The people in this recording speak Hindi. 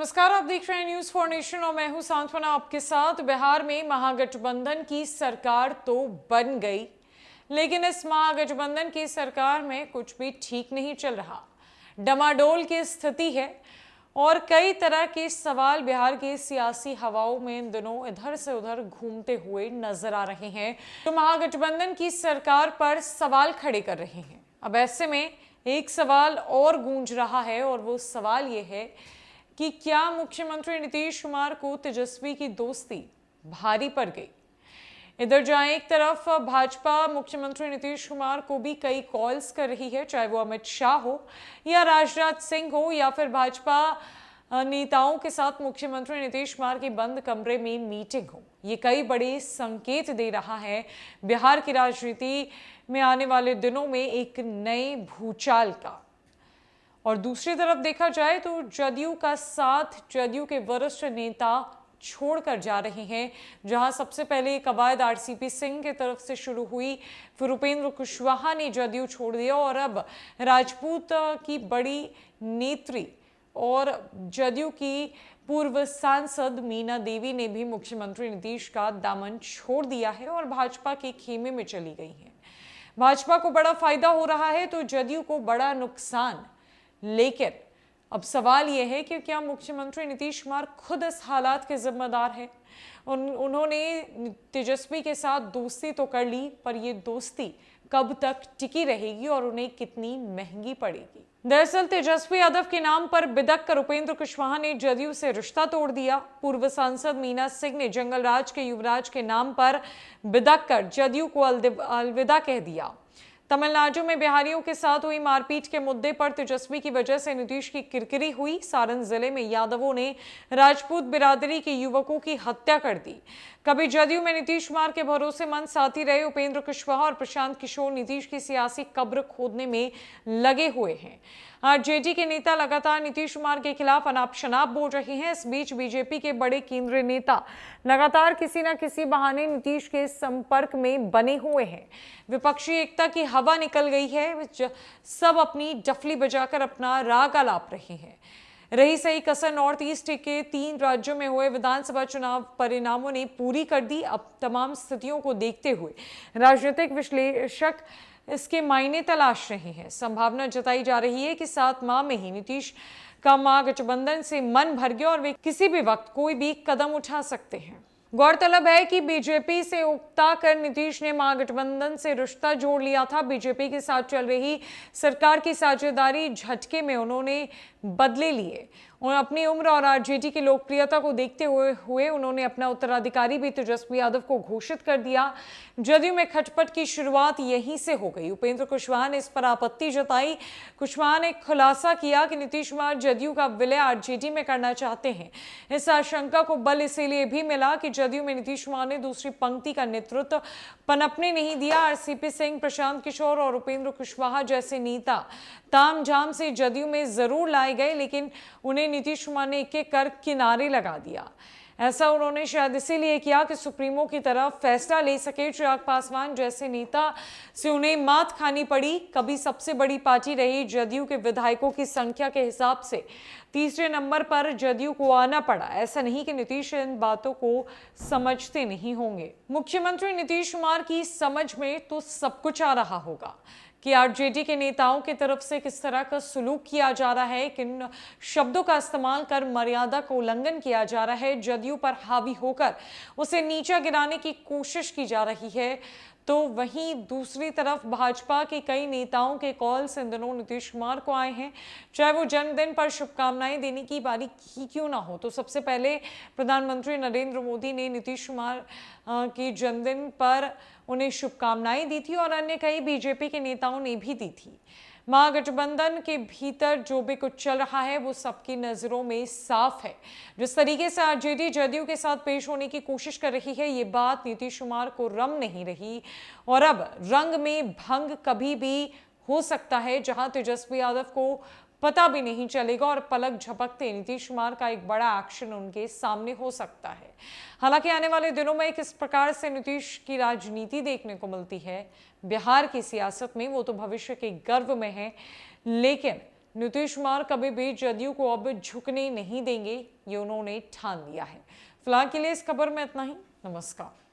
नमस्कार, आप देख रहे हैं न्यूज फॉर नेशन और मैं हूं सांत्वना आपके साथ। बिहार में महागठबंधन की सरकार तो बन गई, लेकिन इस महागठबंधन की सरकार में कुछ भी ठीक नहीं चल रहा। डमाडोल की स्थिति है और कई तरह के सवाल बिहार की सियासी हवाओं में इन दिनों इधर से उधर घूमते हुए नजर आ रहे हैं, जो महागठबंधन की सरकार पर सवाल खड़े कर रहे हैं। अब ऐसे में एक सवाल और गूंज रहा है और वो सवाल ये है कि क्या मुख्यमंत्री नीतीश कुमार को तेजस्वी की दोस्ती भारी पड़ गई। इधर जहां एक तरफ भाजपा मुख्यमंत्री नीतीश कुमार को भी कई कॉल्स कर रही है, चाहे वो अमित शाह हो या राजनाथ सिंह हो या फिर भाजपा नेताओं के साथ मुख्यमंत्री नीतीश कुमार की बंद कमरे में मीटिंग हो, ये कई बड़े संकेत दे रहा है बिहार की राजनीति में आने वाले दिनों में एक नए भूचाल का। और दूसरी तरफ देखा जाए तो जदयू का साथ जदयू के वरिष्ठ नेता छोड़कर जा रहे हैं, जहां सबसे पहले कवायद आरसीपी सिंह की तरफ से शुरू हुई, फिर उपेंद्र कुशवाहा ने जदयू छोड़ दिया और अब राजपूत की बड़ी नेत्री और जदयू की पूर्व सांसद मीना देवी ने भी मुख्यमंत्री नीतीश का दामन छोड़ दिया है और भाजपा के खेमे में चली गई हैं। भाजपा को बड़ा फायदा हो रहा है तो जदयू को बड़ा नुकसान। लेकिन अब सवाल यह है कि क्या मुख्यमंत्री नीतीश कुमार खुद इस हालात के जिम्मेदार हैं। उन्होंने तेजस्वी के साथ दोस्ती तो कर ली, पर ये दोस्ती कब तक टिकी रहेगी और उन्हें कितनी महंगी पड़ेगी। दरअसल तेजस्वी यादव के नाम पर बिदक कर उपेंद्र कुशवाहा ने जदयू से रिश्ता तोड़ दिया। पूर्व सांसद मीना सिंह ने जंगल राज के युवराज के नाम पर बिदक कर जदयू को अलविदा कह दिया। तमिलनाडु में बिहारियों के साथ हुई मारपीट के मुद्दे पर तेजस्वी की वजह से नीतीश की किरकिरी हुई। सारण जिले में यादवों ने राजपूत बिरादरी के युवकों की हत्या कर दी। कभी जदयू में नीतीश कुमार के भरोसेमंद साथी रहे उपेंद्र कुशवाहा और प्रशांत किशोर नीतीश की सियासी कब्र खोदने में लगे हुए हैं। आरजेडी के नेता लगातार नीतीश कुमार के खिलाफ अनाप शनाप बोल रहे हैं। इस बीच बीजेपी के बड़े केंद्रीय नेता लगातार किसी न किसी बहाने नीतीश के संपर्क में बने हुए हैं। विपक्षी एकता की हवा निकल गई है, सब अपनी डफली बजाकर अपना राग आलाप रहे हैं। रही सही कसर नॉर्थ ईस्ट के 3 राज्यों में हुए विधानसभा चुनाव परिणामों ने पूरी कर दी। अब तमाम स्थितियों को देखते हुए राजनीतिक विश्लेषक इसके मायने तलाश रहे हैं। संभावना जताई जा रही है कि 7 माह में ही नीतीश का महागठबंधन से मन भर गया और वे किसी भी वक्त कोई भी कदम उठा सकते हैं। गौरतलब है कि बीजेपी से उकता कर नीतीश ने महागठबंधन से रिश्ता जोड़ लिया था। बीजेपी के साथ चल रही सरकार की साझेदारी झटके में उन्होंने बदले लिए और अपनी उम्र और आरजेडी की लोकप्रियता को देखते हुए उन्होंने अपना उत्तराधिकारी भी तेजस्वी यादव को घोषित कर दिया। जदयू में खटपट की शुरुआत यहीं से हो गई। उपेंद्र कुशवाहा ने इस पर आपत्ति जताई। कुशवाहा ने खुलासा किया कि नीतीश कुमार जदयू का विलय आरजेडी में करना चाहते हैं। इस आशंका को बल इसीलिए भी मिला कि जदयू में नीतीश कुमार ने दूसरी पंक्ति का नेतृत्व पनपने नहीं दिया। आरसीपी सिंह, प्रशांत किशोर और उपेंद्र कुशवाहा जैसे नेता तामझाम से जदयू में जरूर लाए गए, लेकिन उन्हें नीतीश कुमार ने एक-एक कर किनारे लगा दिया। ऐसा उन्होंने शायद इसीलिए किया कि सुप्रीमो की तरफ फैसला ले सके। चिराग पासवान जैसे नेता से उन्हें मात खानी पड़ी। कभी सबसे बड़ी पार्टी रही जदयू के विधायकों की संख्या के हिसाब से तीसरे नंबर पर जदयू को आना पड़ा। ऐसा नहीं कि नीतीश इन बातों को समझते नहीं होंगे। मुख्यमंत्री नीतीश कुमार की समझ में तो सब कुछ आ रहा होगा कि आरजेडी के नेताओं की तरफ से किस तरह का सुलूक किया जा रहा है, किन शब्दों का इस्तेमाल कर मर्यादा का उल्लंघन किया जा रहा है, जदयू पर हावी होकर उसे नीचा गिराने की कोशिश की जा रही है। तो वहीं दूसरी तरफ भाजपा के कई नेताओं के कॉल्स इन दिनों नीतीश कुमार को आए हैं, चाहे वो जन्मदिन पर शुभकामनाएं देने की बारी ही क्यों ना हो। तो सबसे पहले प्रधानमंत्री नरेंद्र मोदी ने नीतीश कुमार की जन्मदिन पर उन्हें शुभकामनाएं दी थी और अन्य कई बीजेपी के नेताओं ने भी दी थी। महागठबंधन के भीतर जो भी कुछ चल रहा है वो सबकी नजरों में साफ है। जिस तरीके से आरजेडी जदयू के साथ पेश होने की कोशिश कर रही है, ये बात नीतीश कुमार को रम नहीं रही और अब रंग में भंग कभी भी हो सकता है, जहां तेजस्वी यादव को पता भी नहीं चलेगा और पलक झपकते नीतीश कुमार का एक बड़ा एक्शन उनके सामने हो सकता है। हालांकि आने वाले दिनों में किस प्रकार से नीतीश की राजनीति देखने को मिलती है बिहार की सियासत में, वो तो भविष्य के गर्व में है, लेकिन नीतीश कुमार कभी भी जदयू को अब झुकने नहीं देंगे, ये उन्होंने ठान लिया है। फिलहाल के लिए इस खबर में इतना ही। नमस्कार।